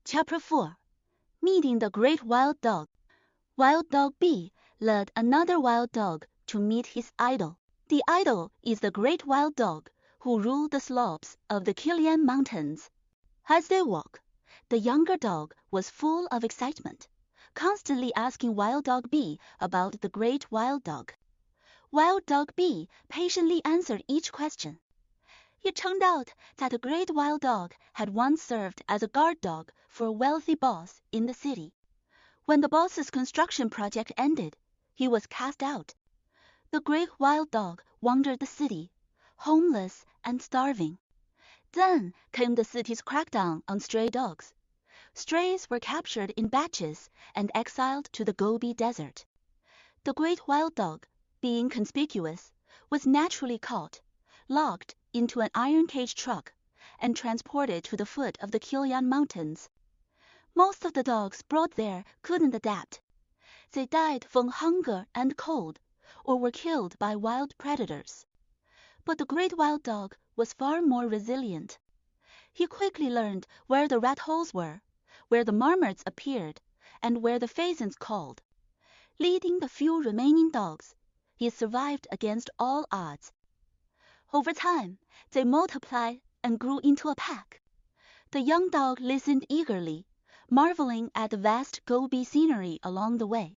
Chapter 4. Meeting the Great Wild Dog. Wild Dog B led another wild dog to meet his idol. The idol is the great wild dog who ruled the slopes of the Kilian Mountains. As they walked, the younger dog was full of excitement, constantly asking Wild Dog B about the great wild dog. Wild Dog B patiently answered each question. It turned out that the great wild dog had once served as a guard dog for a wealthy boss in the city. When the boss's construction project ended, he was cast out. The great wild dog wandered the city, homeless and starving. Then came the city's crackdown on stray dogs. Strays were captured in batches and exiled to the Gobi Desert. The great wild dog, being conspicuous, was naturally caught, locked into an iron cage truck, and transported to the foot of the Kilian Mountains. Most of the dogs brought there couldn't adapt. They died from hunger and cold, or were killed by wild predators. But the great wild dog was far more resilient. He quickly learned where the rat holes were, where the marmots appeared, and where the pheasants called. Leading the few remaining dogs, he survived against all odds. Over time, they multiplied and grew into a pack. The young dog listened eagerly, marveling at the vast Gobi scenery along the way.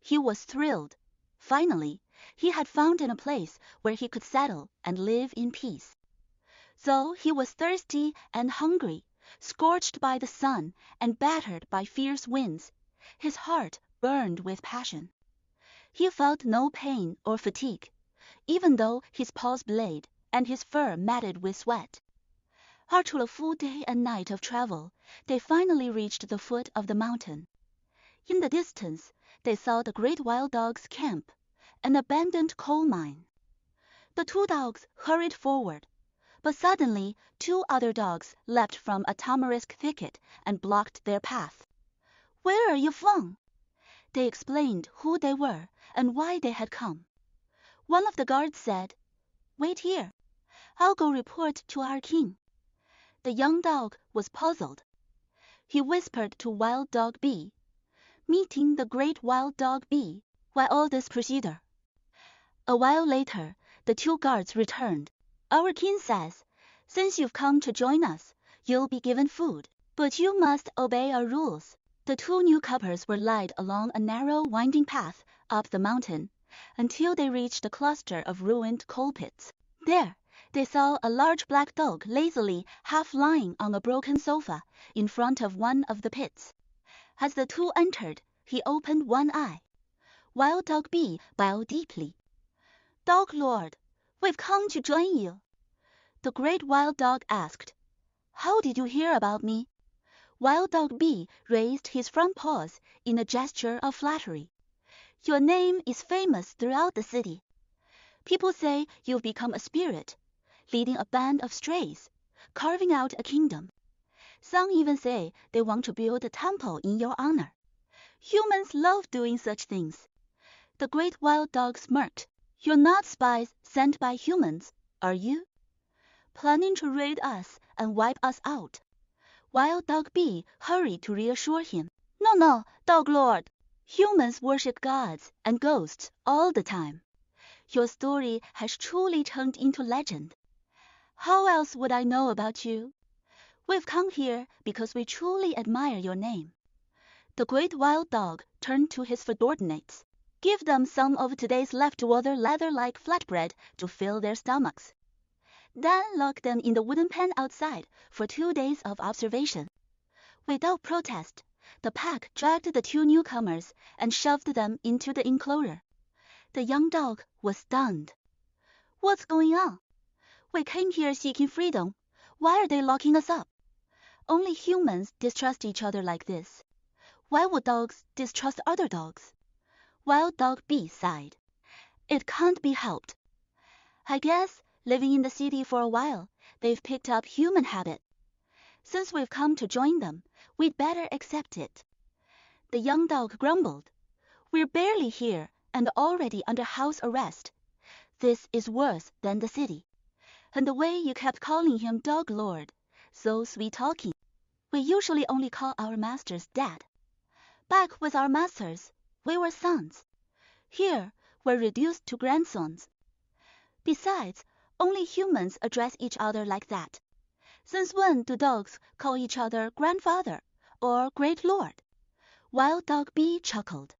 He was thrilled. Finally, he had found a place where he could settle and live in peace. Though he was thirsty and hungry, scorched by the sun and battered by fierce winds, his heart burned with passion. He felt no pain or fatigue, even though his paws bled and his fur matted with sweat. After a full day and night of travel, they finally reached the foot of the mountain. In the distance, they saw the great wild dog's camp, an abandoned coal mine. The two dogs hurried forward, but suddenly 2 other dogs leapt from a tamarisk thicket and blocked their path. "Where are you from?" They explained who they were and why they had come. One of the guards said, "Wait here. I'll go report to our king." The young dog was puzzled. He whispered to Wild Dog B, "Meeting the great Wild Dog B, why all this procedure?" A while later, the 2 guards returned. "Our king says, since you've come to join us, you'll be given food, but you must obey our rules." The 2 newcomers were led along a narrow, winding path up the mountain until they reached a cluster of ruined coal pits. There, they saw a large black dog lazily half lying on a broken sofa in front of one of the pits. As the 2 entered, he opened one eye. Wild Dog B bowed deeply. "Dog Lord, we've come to join you." The great wild dog asked, "How did you hear about me?" Wild Dog B raised his front paws in a gesture of flattery. "Your name is famous throughout the city. People say you've become a spirit, leading a band of strays, carving out a kingdom. Some even say they want to build a temple in your honor. Humans love doing such things." The great wild dog smirked. "You're not spies sent by humans, are you? Planning to raid us and wipe us out?" Wild Dog B hurried to reassure him. No, Dog Lord. Humans worship gods and ghosts all the time. Your story has truly turned into legend. How else would I know about you? We've come here because we truly admire your name." The great wild dog turned to his subordinates. "Give them some of today's leftover leather-like flatbread to fill their stomachs. Then lock them in the wooden pen outside for 2 days of observation." Without protest, the pack dragged the 2 newcomers and shoved them into the enclosure. The young dog was stunned. "What's going on? We came here seeking freedom. Why are they locking us up? Only humans distrust each other like this. Why would dogs distrust other dogs?" Wild Dog B sighed. "It can't be helped. I guess living in the city for a while, they've picked up human habit. Since we've come to join them, we'd better accept it." The young dog grumbled. "We're barely here and already under house arrest. This is worse than the city. And the way you kept calling him Dog Lord, so sweet talking." We usually only call our masters dad. Back with our masters, we were sons. Here, we're reduced to grandsons. Besides, only humans address each other like that. Since when do dogs call each other grandfather or great lord? Wild Dog B chuckled.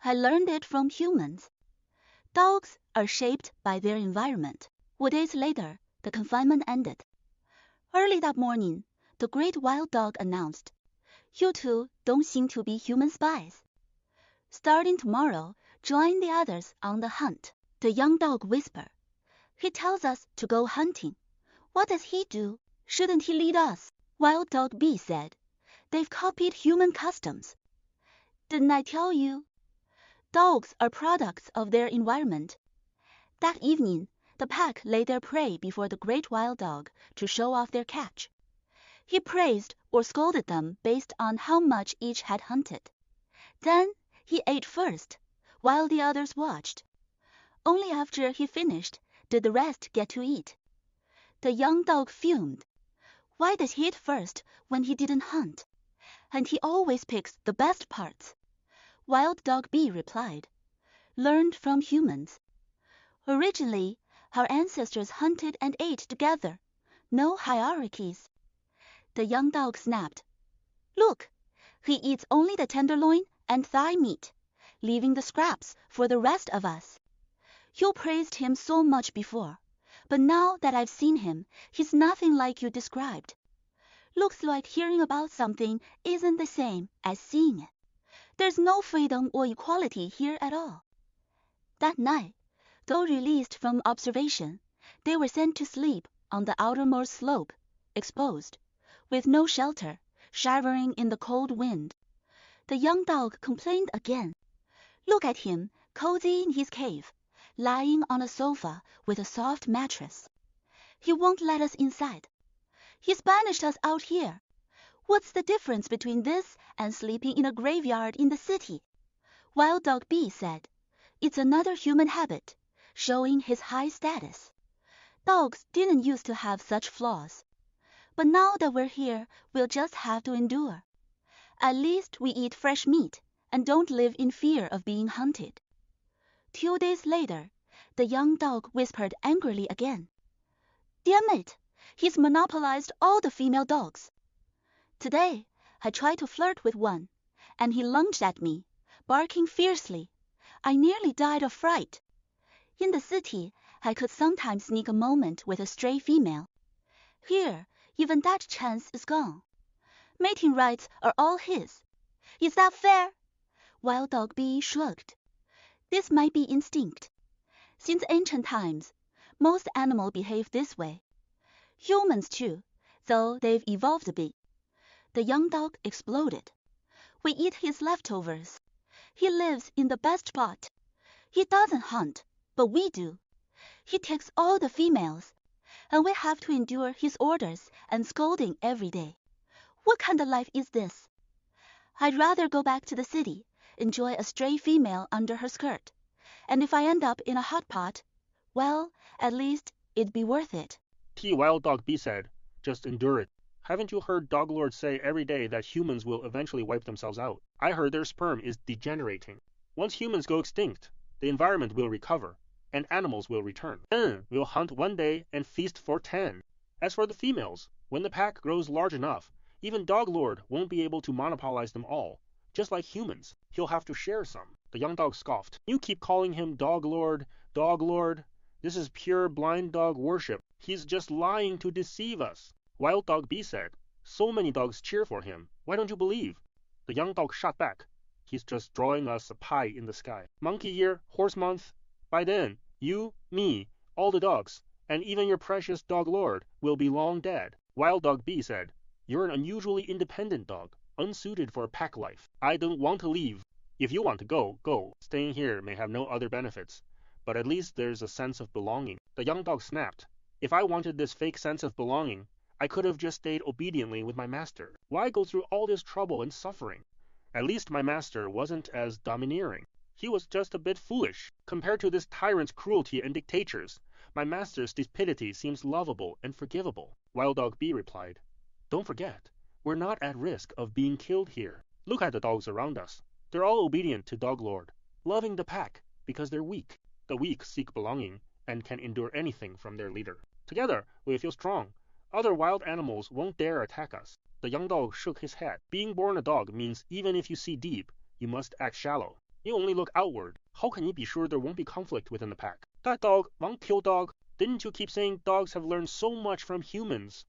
I learned it from humans. Dogs are shaped by their environment. 4 days later, the confinement ended. Early that morning, the great wild dog announced, "You two don't seem to be human spies. Starting tomorrow, join the others on the hunt." The young dog whispered, "He tells us to go hunting. What does he do? Shouldn't he lead us?" Wild Dog B said, "They've copied human customs. Didn't I tell you? Dogs are products of their environment." That evening, the pack laid their prey before the great wild dog to show off their catch. He praised or scolded them based on how much each had hunted. Then he ate first, while the others watched. Only after he finished did the rest get to eat. The young dog fumed. Why does he eat first when he didn't hunt? And he always picks the best parts. Wild Dog B replied, "Learned from humans. Originally, our ancestors hunted and ate together. No hierarchies." The young dog snapped, "Look, he eats only the tenderloin and thigh meat, leaving the scraps for the rest of us. You praised him so much before, but now that I've seen him, he's nothing like you described. Looks like hearing about something isn't the same as seeing it. There's no freedom or equality here at all." That night, though released from observation, they were sent to sleep on the outermost slope, exposed, with no shelter, shivering in the cold wind. The young dog complained again. Look at him, cozy in his cave, lying on a sofa with a soft mattress. He won't let us inside. He's banished us out here. What's the difference between this and sleeping in a graveyard in the city?" Wild Dog B said, "It's another human habit, showing his high status. Dogs didn't used to have such flaws. But now that we're here, we'll just have to endure. At least we eat fresh meat and don't live in fear of being hunted." 2 days later, the young dog whispered angrily again, "Damn it, he's monopolized all the female dogs. Today, I tried to flirt with one, and he lunged at me, barking fiercely. I nearly died of fright. In the city, I could sometimes sneak a moment with a stray female. Here, even that chance is gone. Mating rights are all his. Is that fair?" Wild Dog B shrugged. "This might be instinct. Since ancient times, most animals behave this way. Humans too, though they've evolved a bit." The young dog exploded. "We eat his leftovers. He lives in the best pot. He doesn't hunt, but we do. He takes all the females, and we have to endure his orders and scolding every day. What kind of life is this? I'd rather go back to the city, enjoy a stray female under her skirt, and if I end up in a hot pot, well, at least it'd be worth it." Wild Dog B said, "Just endure it. Haven't you heard dog lords say every day that humans will eventually wipe themselves out? I heard their sperm is degenerating. Once humans go extinct, the environment will recover, and animals will return. Then we'll hunt one day and feast for 10. As for the females, when the pack grows large enough, even dog lord won't be able to monopolize them all. Just like humans, he'll have to share some." The young dog scoffed. "You keep calling him dog lord, dog lord. This is pure blind dog worship. He's just lying to deceive us." Wild Dog B said, "So many dogs cheer for him. Why don't you believe?" The young dog shot back, "He's just drawing us a pie in the sky. Monkey year, horse month. By then, you, me, all the dogs, and even your precious dog lord will be long dead." Wild Dog B said, "You're an unusually independent dog, unsuited for a pack life. I don't want to leave. If you want to go, go. Staying here may have no other benefits, but at least there's a sense of belonging." The young dog snapped, "If I wanted this fake sense of belonging, I could have just stayed obediently with my master. Why go through all this trouble and suffering? At least my master wasn't as domineering. He was just a bit foolish. Compared to this tyrant's cruelty and dictators, my master's stupidity seems lovable and forgivable." Wild Dog B replied, "Don't forget, We're not at risk of being killed here. Look at the dogs around us. They're all obedient to Dog Lord, loving the pack because they're weak. The weak seek belonging and can endure anything from their leader. Together, we feel strong. Other wild animals won't dare attack us. The young dog shook his head. Being born a dog means even if you see deep, you must act shallow. You only look outward. How can you be sure there won't be conflict within the pack? That dog won't kill dog. Didn't you keep saying dogs have learned so much from humans?